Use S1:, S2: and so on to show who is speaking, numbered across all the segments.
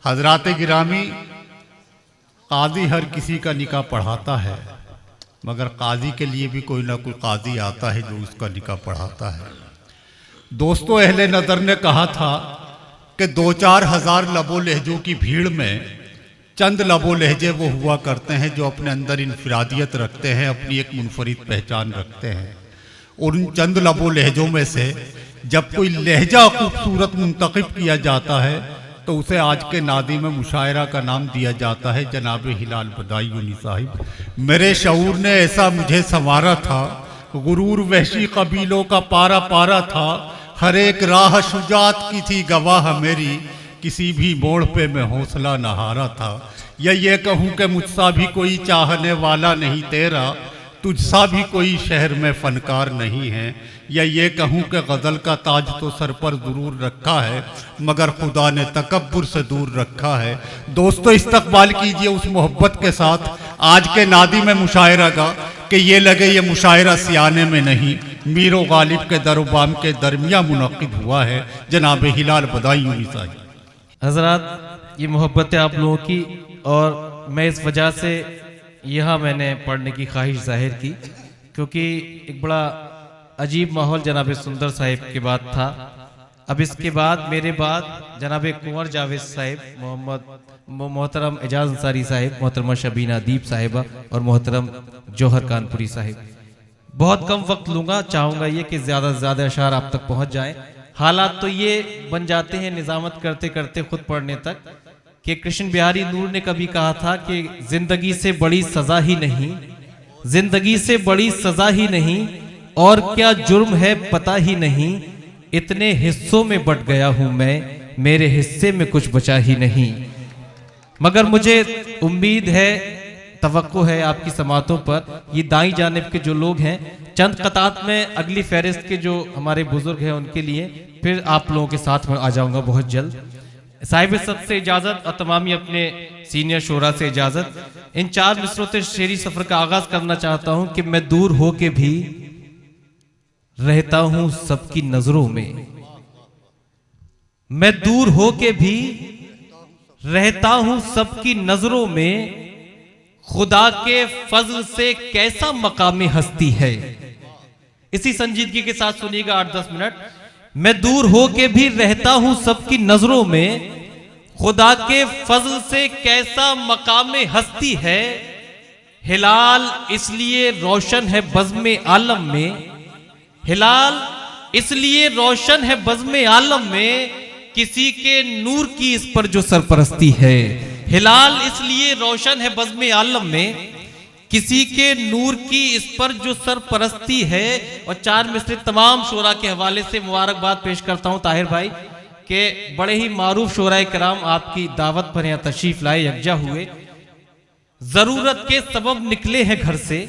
S1: हजरात गिरामी, काजी हर किसी का निकाह पढ़ाता है, मगर काजी के लिए भी कोई ना कोई काजी आता है जो उसका निकाह पढ़ाता है। दोस्तों, अहले नज़र ने कहा था कि 2-4 हज़ार लबो लहजों की भीड़ में चंद लबो लहजे वो हुआ करते हैं जो अपने अंदर इनफरादियत रखते हैं, अपनी एक मुनफरिद पहचान रखते हैं। उन चंद लबो लहजों में से जब कोई लहजा खूबसूरत मुंतखब किया जाता है तो उसे आज के नादी में मुशायरा का नाम दिया जाता है जनाब हिलाल बदायूनी साहिब। मेरे शऊर ने ऐसा मुझे संवारा था, गुरूर वहशी कबीलों का पारा पारा था, हर एक राह शुजात की थी गवाह मेरी, किसी भी मोड़ पे मैं हौसला न हारा था। या ये कहूँ कि मुझसा भी कोई चाहने वाला नहीं तेरा, तुझसा भी कोई शहर में फनकार नहीं है। या ये कहूँ कि गज़ल का ताज तो सर पर ज़रूर रखा है, मगर खुदा ने तकब्बुर से दूर रखा है। दोस्तों, इस्तकबाल कीजिए उस मोहब्बत के साथ आज के नादी में मुशायरा का कि ये लगे ये मुशायरा सियाने में नहीं, मीरो गालिब के दरबाम के दरमिया मुनक़िद हुआ है जनाब हिलाल बदायूनी साहिब।
S2: हज़रात, ये मोहब्बत है आप लोगों की, और मैं इस वजह से यहाँ मैंने पढ़ने की ख्वाहिश जाहिर की क्योंकि एक बड़ा अजीब माहौल जनाब सुंदर साहिब के बाद था। अब इसके बाद मेरे बाद जनाब कुंवर जावेद साहिब, मोहतरम एजाज अंसारी साहिब, मोहतरमा शबीना अदीब साहिबा और मोहतरम जौहर कानपुरी साहिब। बहुत कम वक्त लूँगा, चाहूँगा ये कि ज़्यादा से ज़्यादा अशार आप तक पहुँच जाएँ। हालात तो ये बन जाते हैं निजामत करते करते खुद पढ़ने तक कि कृष्ण बिहारी नूर ने कभी कहा था कि जिंदगी से बड़ी सजा ही नहीं, जिंदगी से बड़ी सजा ही नहीं, और क्या जुर्म है पता ही नहीं, इतने हिस्सों में बट गया हूं मैं, मेरे हिस्से में कुछ बचा ही नहीं। मगर मुझे उम्मीद है, तवक्को है आपकी समातों पर, ये दाई जानिब के जो लोग हैं, चंद कतात में अगली फहरिस्त के जो हमारे बुजुर्ग हैं उनके लिए फिर आप लोगों के साथ में आ जाऊंगा बहुत जल्द। साहिब सबसे इजाज़त और तमामी अपने सीनियर शोरा से इजाज़त। इन 4 मिसरों से शेरी सफ़र का आगाज़ करना चाहता हूं कि मैं दूर हो के भी रहता हूं सबकी नजरों में, मैं दूर हो के भी रहता हूं सबकी नजरों में, खुदा के फजल से कैसा मकामी हस्ती है। इसी संजीदगी के साथ सुनिएगा 8-10 मिनट। मैं दूर हो के भी रहता हूं सबकी नजरों में, खुदा के फजल से कैसा मकामे हस्ती है। हिलाल इसलिए रोशन है बज़्म आलम में, हिलाल इसलिए रोशन है बज़्म आलम में, किसी के नूर की इस पर जो सरपरस्ती है। हिलाल इसलिए रोशन है बज़्म आलम में, किसी के नूर की इस पर जो सरपरस्ती है। और 4 मिसरे तमाम शोरा के हवाले से मुबारकबाद पेश करता हूं ताहिर भाई के बड़े ही मारूफ शोरा कराम आपकी दावत पर यहाँ तशरीफ लाए, यकजा हुए, जरूरत के सबब निकले हैं घर से,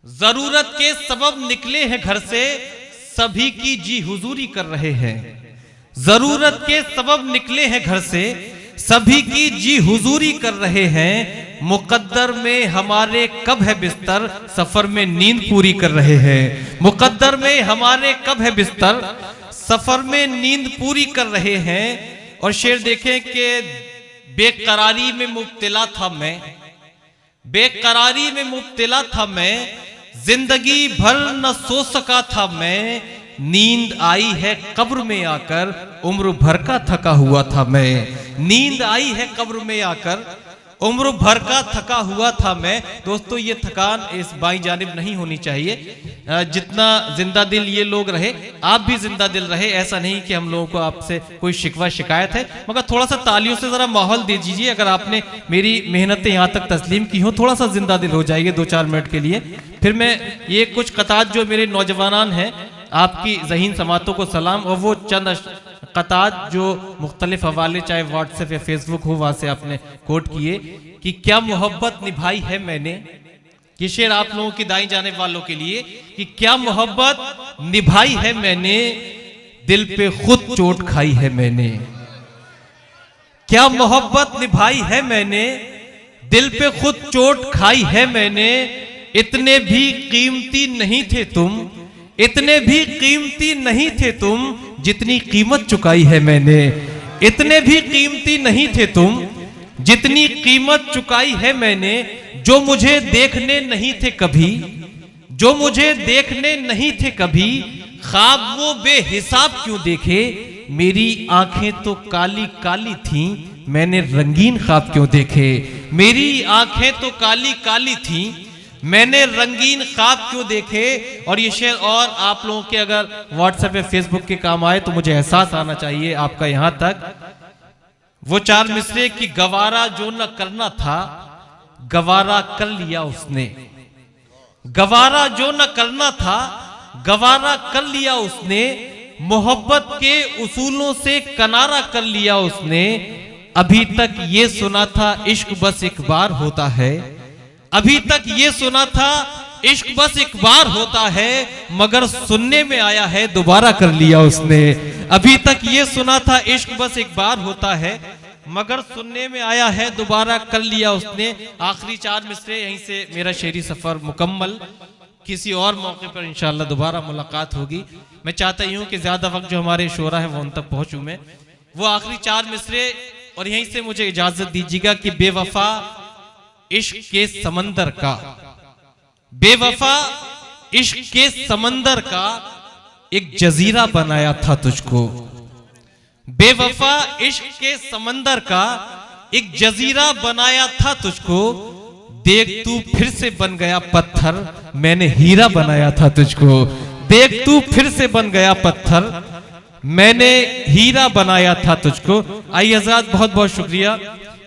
S2: जरूरत के सबब निकले हैं घर से, सभी की जी हुजूरी कर रहे हैं। जरूरत के सबब निकले हैं घर से, सभी की जी हुजूरी कर रहे हैं। मुकद्दर में हमारे कब है बिस्तर, सफर में नींद पूरी कर रहे हैं। मुकद्दर में हमारे कब है बिस्तर, सफर में नींद पूरी कर रहे हैं। और शेर देखें कि बेकरारी में मुब्तला था मैं, बेकरारी में मुब्तला था मैं, जिंदगी भर न सो सका था मैं, नींद आई है कब्र में आकर, उम्र भर का थका हुआ था मैं। नींद आई है कब्र में आकर, उम्र भर का थका हुआ था मैं। दोस्तों, ये थकान इस बाई जानिब नहीं होनी चाहिए। जितना जिंदा दिल ये लोग रहे, आप भी जिंदा दिल रहे। ऐसा नहीं कि हम लोगों को आपसे कोई शिकवा शिकायत है, मगर थोड़ा सा तालियों से जरा माहौल दे दीजिए। अगर आपने मेरी मेहनतें यहाँ तक तस्लीम की हो, थोड़ा सा जिंदा दिल हो जाएंगे 2-4 मिनट के लिए। फिर मैं ये कुछ कतात जो मेरे नौजवान हैं, आपकी ज़हीन समातों को सलाम, और वो चंद कतात जो मुख्तलिफ हवाले चाहे व्हाट्सएप या फेसबुक हो वहां से आपने कोट किए कि क्या मोहब्बत निभाई है मैंने। ये शेर आप लोगों की दाई जाने वालों के लिए कि क्या मोहब्बत निभाई है मैंने, दिल पे खुद चोट खाई है मैंने। क्या मोहब्बत निभाई है मैंने, दिल पे खुद चोट खाई है मैंने। इतने भी कीमती नहीं थे तुम, इतने भी कीमती नहीं थे तुम, जितनी कीमत चुकाई है मैंने। इतने भी कीमती नहीं थे तुम जितनी कीमत चुकाई है मैंने। जो मुझे देखने नहीं थे कभी, जो मुझे देखने नहीं थे कभी, ख्वाब वो बेहिसाब क्यों देखे। मेरी आंखें तो काली काली थीं, मैंने रंगीन ख्वाब क्यों देखे। मेरी आंखें तो काली काली थीं, मैंने रंगीन ख्वाब क्यों देखे। और ये शेर और आप लोगों के अगर व्हाट्सएप या फेसबुक के काम आए तो मुझे एहसास आना चाहिए आपका यहां तक। वो 4 मिसरे की गवारा जो न करना था, गवारा कर लिया उसने। गवारा जो न करना था, गवारा कर लिया उसने। मोहब्बत के उसूलों से किनारा कर लिया उसने। अभी तक ये सुना था इश्क बस एक बार होता है। अभी तक ये सुना था इश्क बस एक बार होता है, मगर सुनने में आया है दोबारा कर लिया उसने। अभी तक ये सुना था इश्क बस एक बार होता है, मगर सुनने में आया है दोबारा कर लिया उसने। आखिरी 4 मिसरे यहीं से मेरा शेरी सफर मुकम्मल। किसी और मौके पर इंशाल्लाह दोबारा मुलाकात होगी। मैं चाहता ही हूं कि ज्यादा वक्त जो हमारे शोरा है वो उन तक पहुंचूं मैं। वो आखिरी 4 मिसरे और यहीं से मुझे इजाजत दीजिएगा कि बेवफा इश्क के समंदर का, बेवफा इश्क के समंदर का एक जजीरा बनाया था तुझको। बेवफा इश्क के समंदर का एक जजीरा बनाया था तुझको। देख तू फिर से बन गया पत्थर, मैंने हीरा बनाया था तुझको। देख तू फिर से बन गया पत्थर, मैंने हीरा बनाया था तुझको। आइए आजाद, बहुत बहुत शुक्रिया।